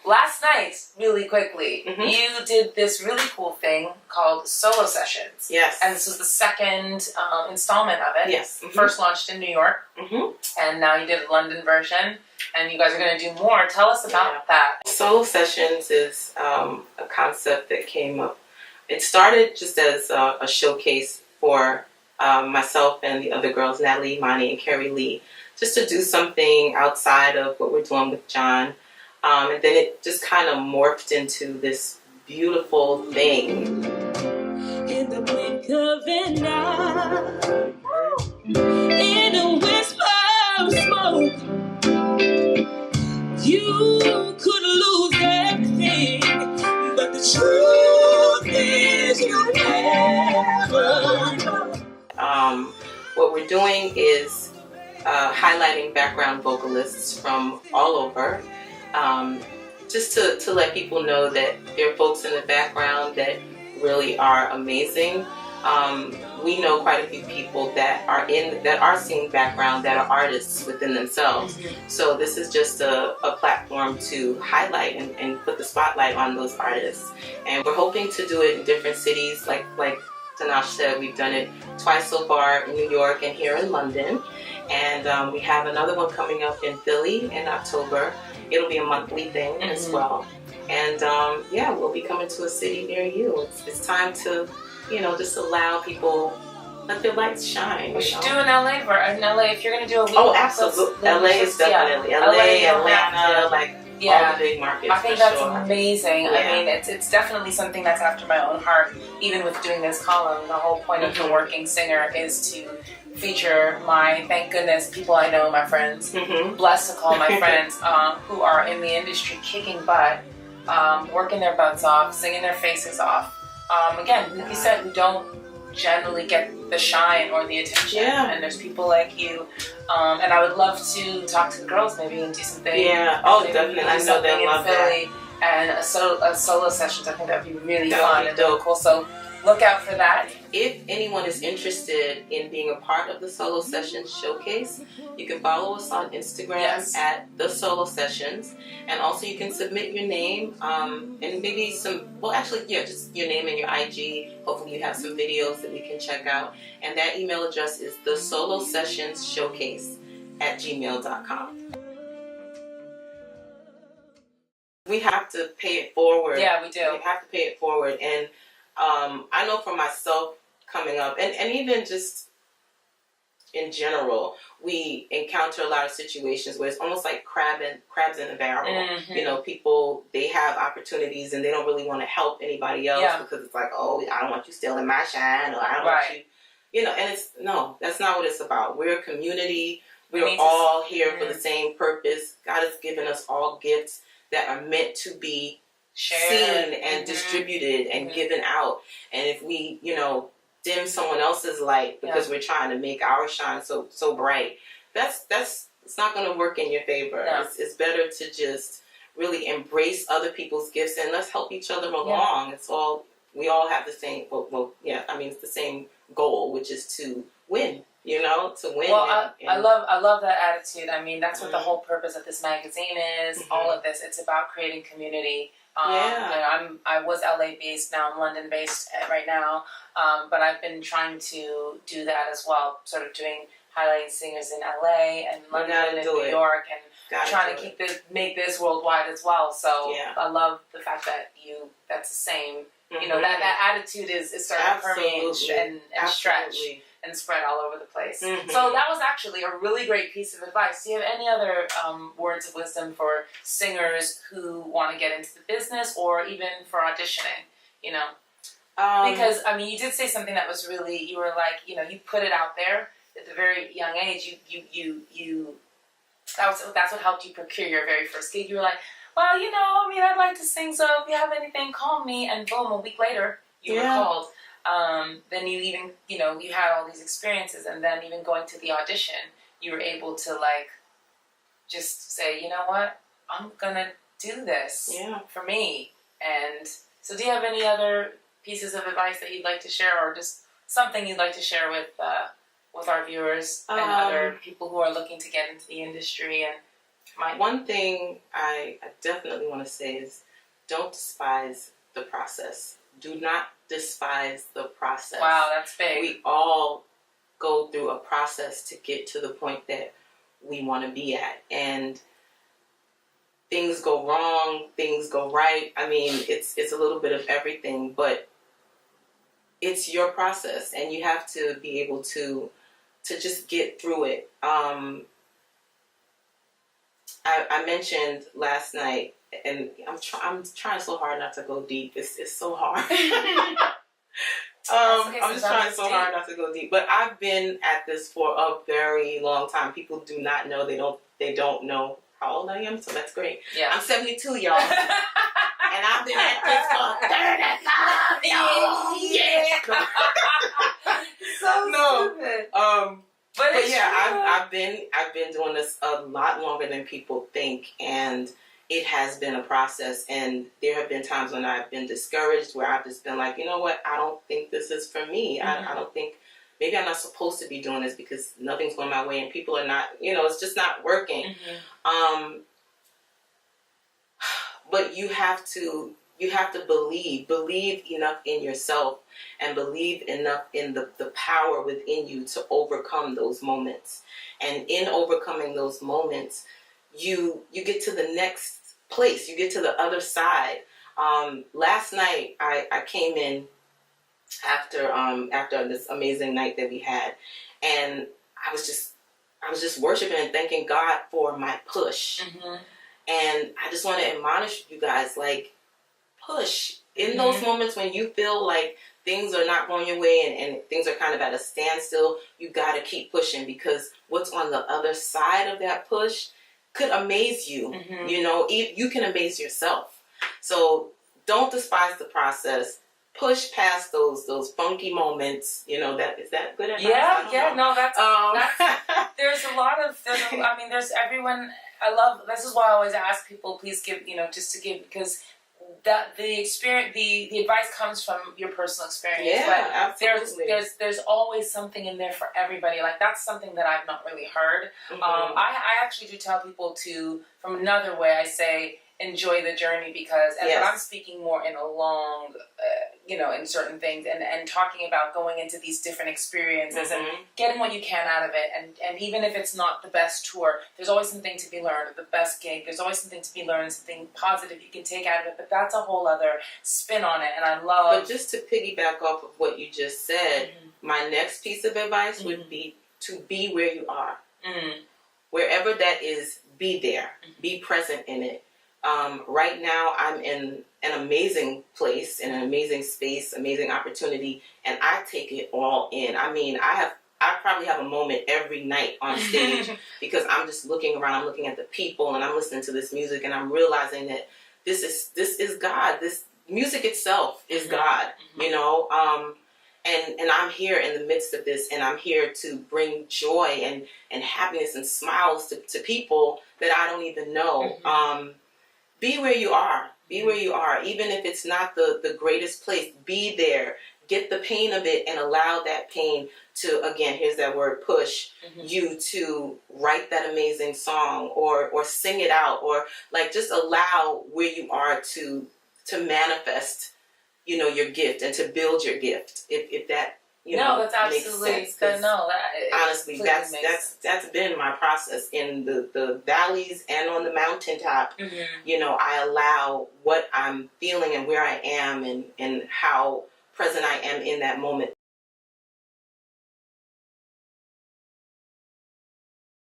Last night, really quickly, you did this really cool thing called Solo Sessions. Yes. And this was the second installment of it. Yes. First launched in New York, and now you did a London version, and you guys are going to do more. Tell us about that. Solo Sessions is a concept that came up. It started just as a showcase for myself and the other girls, Natalie, Imani, and Carrie Lee, just to do something outside of what we're doing with John. And then it just kind of morphed into this beautiful thing. In the blink of an eye, in a whisper of smoke, you could lose everything, but the truth is you never know. What we're doing is highlighting background vocalists from all over. Just to let people know that there are folks in the background that really are amazing. We know quite a few people that are singing background that are artists within themselves. So this is just a platform to highlight and put the spotlight on those artists. And we're hoping to do it in different cities. Like Tanash said, we've done it twice so far in New York and here in London. And we have another one coming up in Philly in October. It'll be a monthly thing as well. And we'll be coming to a city near you. It's time to, just allow people, let their lights shine. We should do an LA in LA if you're going to do a week. Oh, absolutely. LA is definitely. LA, Atlanta, all the big markets. I think that's amazing. Yeah. I mean, it's definitely something that's after my own heart. Even with doing this column, the whole point of the working singer is to feature my, thank goodness, people I know, my friends, blessed to call my friends, who are in the industry kicking butt, working their butts off, singing their faces off. Again, like you said, who don't generally get the shine or the attention. Yeah. And there's people like you. And I would love to talk to the girls maybe and do something. Yeah, definitely. I know they'll love Philly that. And a solo sessions, I think that would be really fun and really cool. So look out for that. If anyone is interested in being a part of the Solo Sessions Showcase, you can follow us on Instagram at The Solo Sessions. And also you can submit your name and maybe just your name and your IG. Hopefully you have some videos that we can check out. And that email address is thesolosessionsshowcase@gmail.com. We have to pay it forward. Yeah, we do. We have to pay it forward. And I know for myself coming up, and even just in general, we encounter a lot of situations where it's almost like crabs in a barrel. People, they have opportunities and they don't really want to help anybody else because it's like, oh, I don't want you stealing my shine, or I don't want you, and that's not what it's about. We're a community. We're all here for the same purpose. God has given us all gifts that are meant to be seen and distributed and given out. And if we, dim someone else's light because we're trying to make our shine so bright, that's it's not going to work in your favor. No. It's better to just really embrace other people's gifts and let's help each other along. It's all, we all have the same, it's the same goal, which is to win. To win. Well, I love that attitude. I mean, that's what the whole purpose of this magazine is. All of this, it's about creating community. I was LA based, now I'm London based right now, but I've been trying to do that as well, sort of highlighting singers in LA and London and New York, and trying to make this worldwide as well. So I love the fact that that's the same. That attitude is starting to permeate and stretch and spread all over the place. So that was actually a really great piece of advice. Do you have any other words of wisdom for singers who want to get into the business or even for auditioning, because, you did say something that was really, you were like, you put it out there at a very young age. That's what helped you procure your very first gig. You were like, well, I'd like to sing, so if you have anything, call me. And boom, a week later, you were called. Then you even, you had all these experiences, and then even going to the audition, you were able to just say, you know what, I'm gonna do this for me. And so do you have any other pieces of advice that you'd like to share, or just something you'd like to share with our viewers and other people who are looking to get into the industry and One thing I definitely want to say is don't despise the process. Do not despise the process. Wow, that's big. We all go through a process to get to the point that we want to be at. And things go wrong, things go right. I mean, it's a little bit of everything, but it's your process, and you have to be able to just get through it. I mentioned last night, and I'm trying so hard not to go deep. It's so hard. I'm just trying so hard not to go deep. But I've been at this for a very long time. People do not know. They don't know how old I am, so that's great. Yeah. I'm 72, y'all. And I've been at this for 35 years. Yeah. So stupid. But yeah, I've been doing this a lot longer than people think, and it has been a process. And there have been times when I've been discouraged, where I've just been like, you know what, I don't think this is for me. I don't think, maybe I'm not supposed to be doing this because nothing's going my way and people are not, it's just not working. But you have to believe enough in yourself, and believe enough in the power within you to overcome those moments. And in overcoming those moments, you get to the next place. You get to the other side. Last night, I came in after this amazing night that we had, and I was just worshiping and thanking God for my push. And I just want to admonish you guys, like, push. In those moments when you feel like things are not going your way and things are kind of at a standstill, you got to keep pushing, because what's on the other side of that push could amaze you. You can amaze yourself. So don't despise the process. Push past those funky moments. That is that good advice? Yeah. No, that's there's a lot of there's everyone. I love, this is why I always ask people, please give, just to give, because that the experience, the advice comes from your personal experience. Yeah, but absolutely. There's always something in there for everybody. Like, that's something that I've not really heard. I actually do tell people to, from another way, I say, enjoy the journey, because, and Yes. I'm speaking more in a long, in certain things, and talking about going into these different experiences and getting what you can out of it, and even if it's not the best tour, there's always something to be learned. The best gig, there's always something to be learned, something positive you can take out of it. But that's a whole other spin on it, and I love. But just to piggyback off of what you just said, my next piece of advice would be to be where you are, wherever that is. Be there, be present in it. Right now, I'm in an amazing place, in an amazing space, amazing opportunity, and I take it all in. I mean, I probably have a moment every night on stage because I'm just looking around, I'm looking at the people, and I'm listening to this music, and I'm realizing that this is God. This music itself is God, and I'm here in the midst of this, and I'm here to bring joy and happiness and smiles to people that I don't even know. Be where you are. Be where you are. Even if it's not the greatest place, be there. Get the pain of it and allow that pain to, again, here's that word, push, you to write that amazing song or sing it out, or like just allow where you are to manifest, your gift and to build your gift. If that that's absolutely makes sense. Honestly, that's been my process in the valleys and on the mountaintop. I allow what I'm feeling and where I am and how present I am in that moment